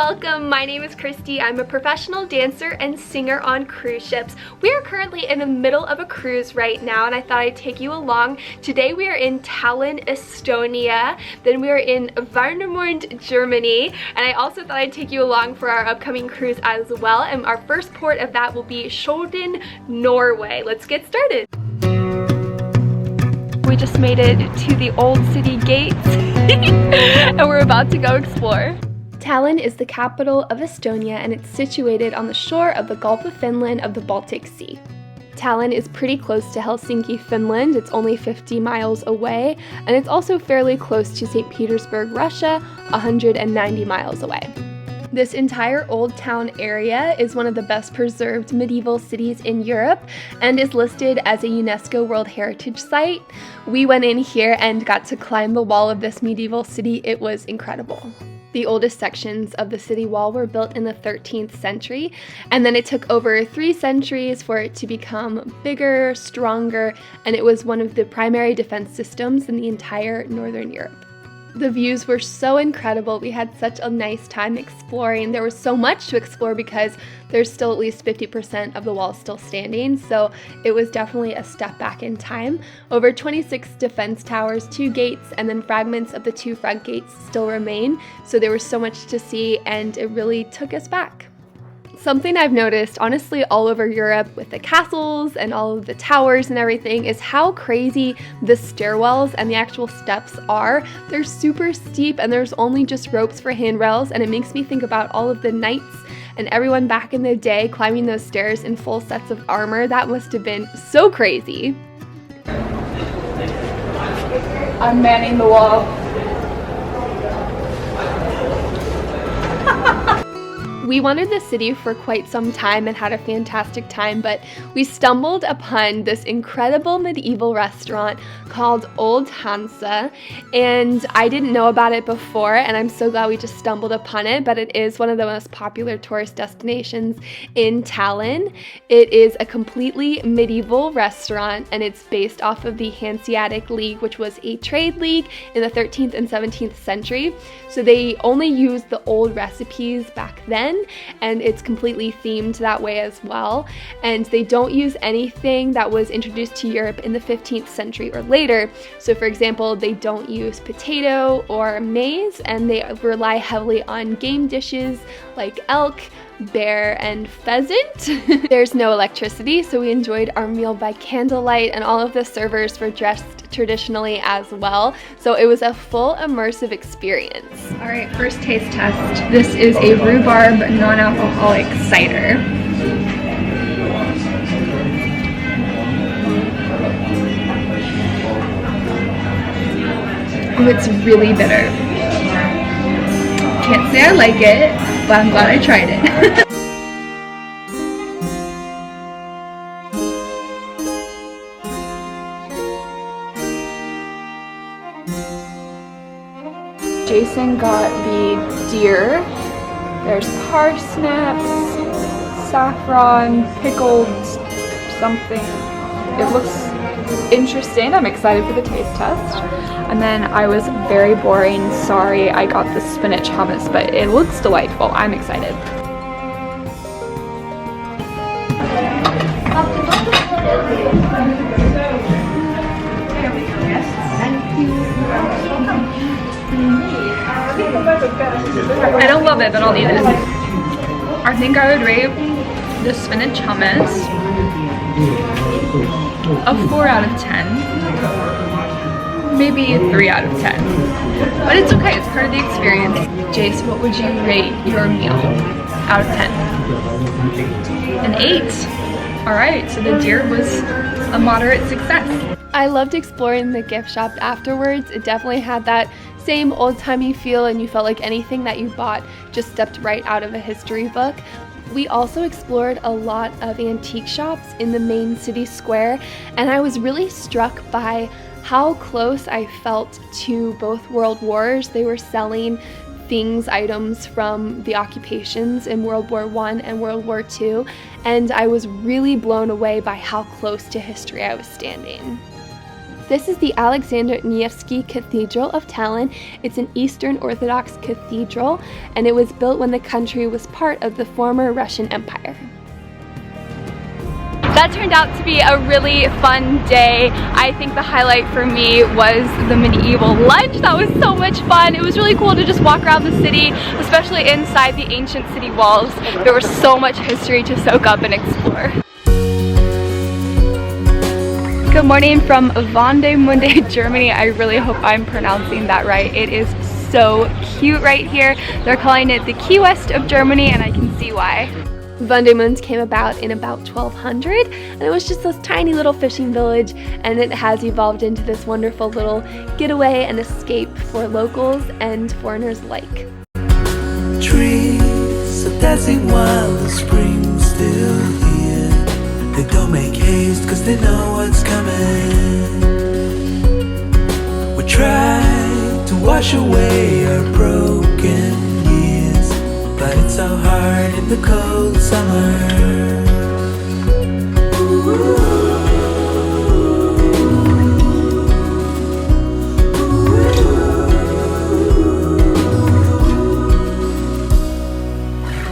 welcome. My name is Christy. I'm a professional dancer and singer on cruise ships. We are currently in the middle of a cruise right now, and I thought I'd take you along. Today we are in Tallinn, Estonia. Then we are in Warnemünde, Germany. And I also thought I'd take you along for our upcoming cruise as well. And our first port of that will be Stjørdal, Norway. Let's get started. We just made it to the old city gates and we're about to go explore. Tallinn is the capital of Estonia and it's situated on the shore of the Gulf of Finland of the Baltic Sea. Tallinn is pretty close to Helsinki, Finland. It's only 50 miles away, and it's also fairly close to St. Petersburg, Russia, 190 miles away. This entire old town area is one of the best preserved medieval cities in Europe and is listed as a UNESCO World Heritage Site. We went in here and got to climb the wall of this medieval city. It was incredible. The oldest sections of the city wall were built in the 13th century, and then it took over 3 centuries for it to become bigger, stronger, and it was one of the primary defense systems in the entire Northern Europe. The views were so incredible. We had such a nice time exploring. There was so much to explore because there's still at least 50% of the wall still standing, so it was definitely a step back in time. Over 26 defense towers, 2 gates, and then fragments of the 2 front gates still remain, so there was so much to see and it really took us back. Something I've noticed, honestly, all over Europe with the castles and all of the towers and everything is how crazy the stairwells and the actual steps are. They're super steep and there's only just ropes for handrails, and it makes me think about all of the knights and everyone back in the day climbing those stairs in full sets of armor. That must have been so crazy. I'm manning the wall. We wandered the city for quite some time and had a fantastic time, but we stumbled upon this incredible medieval restaurant called Old Hansa, and I didn't know about it before, and I'm so glad we just stumbled upon it, but it is one of the most popular tourist destinations in Tallinn. It is a completely medieval restaurant, and it's based off of the Hanseatic League, which was a trade league in the 13th and 17th century, so they only used the old recipes back then, and it's completely themed that way as well. And they don't use anything that was introduced to Europe in the 15th century or later. So for example, they don't use potato or maize, and they rely heavily on game dishes like elk, bear, and pheasant. There's no electricity, so we enjoyed our meal by candlelight, and all of the servers were dressed traditionally as well, so it was a full immersive experience. All right, first taste test. This is a rhubarb non-alcoholic cider. Oh, it's really bitter. Can't say I like it, but I'm glad I tried it. Jason got the deer. There's parsnips, saffron, pickled something. It looks interesting. I'm excited for the taste test. And then I was very boring. Sorry, I got the spinach hummus, but it looks delightful. I'm excited. I don't love it, but I'll eat it. I think I would rate the spinach hummus a 4 out of 10. Maybe a 3 out of 10. But it's okay, it's part of the experience. Jace, what would you rate your meal out of 10? An 8. Alright, so the deer was a moderate success. I loved exploring the gift shop afterwards. It definitely had that same old-timey feel, and you felt like anything that you bought just stepped right out of a history book. We also explored a lot of antique shops in the main city square, and I was really struck by how close I felt to both world wars. They were selling things, items from the occupations in World War I and World War II, and I was really blown away by how close to history I was standing. This is the Alexander Nevsky Cathedral of Tallinn. It's an Eastern Orthodox cathedral, and it was built when the country was part of the former Russian Empire. That turned out to be a really fun day. I think the highlight for me was the medieval lunch. That was so much fun. It was really cool to just walk around the city, especially inside the ancient city walls. There was so much history to soak up and explore. Good morning from Vandemunde, Germany. I really hope I'm pronouncing that right. It is so cute right here. They're calling it the Key West of Germany, and I can see why. Vandemunde came about in about 1200, and it was just this tiny little fishing village, and it has evolved into this wonderful little getaway and escape for locals and foreigners alike. Trees are dancing while the spring's still here. They don't make haste cause they know what's coming. We try to wash away our broken, but it's so hard in the cold summer.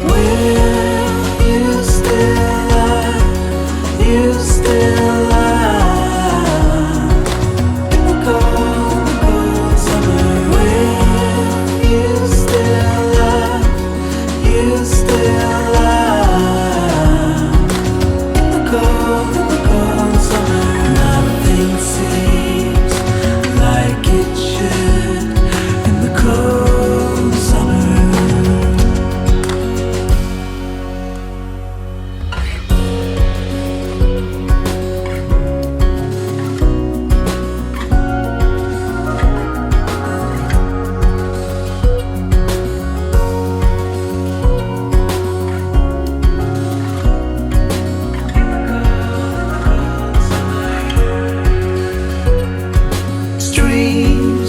Will you still are, you still are in the cold, cold summer. Will you still are, you still are in the cold summer. Nothing seems like it should in the cold summer.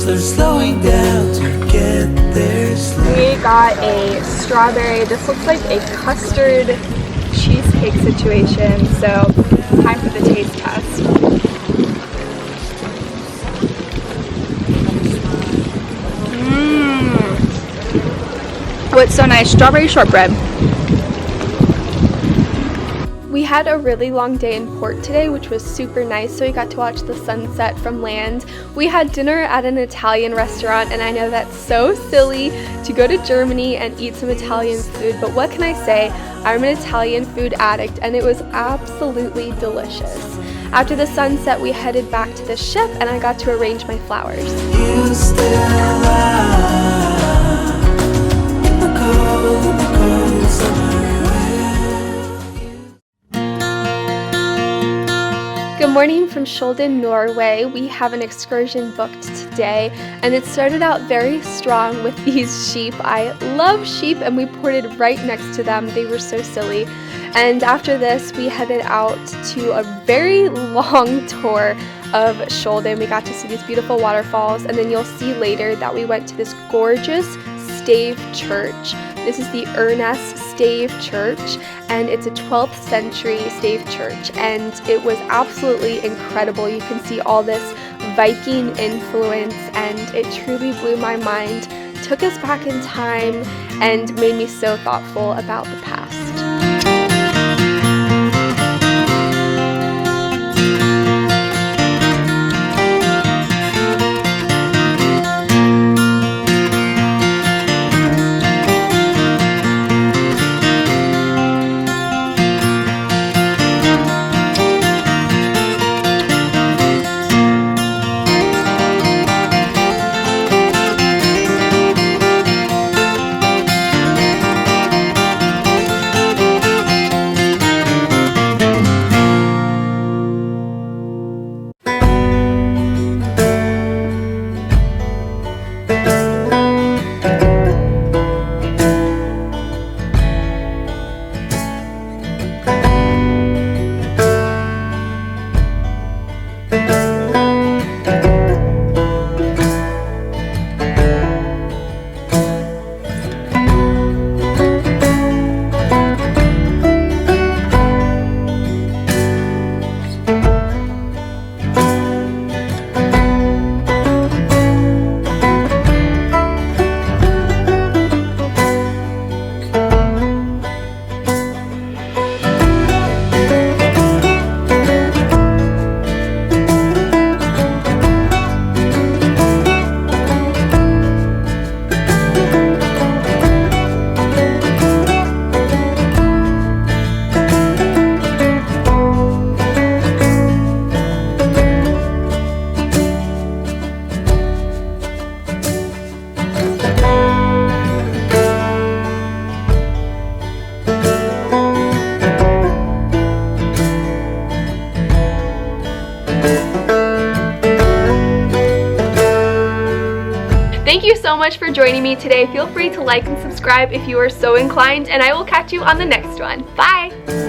They're slowing down to get their sleep. We got a strawberry, this looks like a custard cheesecake situation, so time for the taste test. Oh, it's so nice. Strawberry shortbread. We had a really long day in port today, which was super nice, so we got to watch the sunset from land. We had dinner at an Italian restaurant, and I know that's so silly to go to Germany and eat some Italian food, but what can I say? I'm an Italian food addict, and it was absolutely delicious. After the sunset, we headed back to the ship, and I got to arrange my flowers. You still are in the cold summer. Good morning from Skjolden, Norway. We have an excursion booked today, and it started out very strong with these sheep. I love sheep, and we ported right next to them. They were so silly. And after this, we headed out to a very long tour of Skjolden. We got to see these beautiful waterfalls, and then you'll see later that we went to this gorgeous stave church. This is the Ørnes Stave Church, and it's a 12th century stave church, and it was absolutely incredible. You can see all this Viking influence, and it truly blew my mind, took us back in time, and made me so thoughtful about the past. you so much for joining me today. Feel free to like and subscribe if you are so inclined, and I will catch you on the next one. Bye!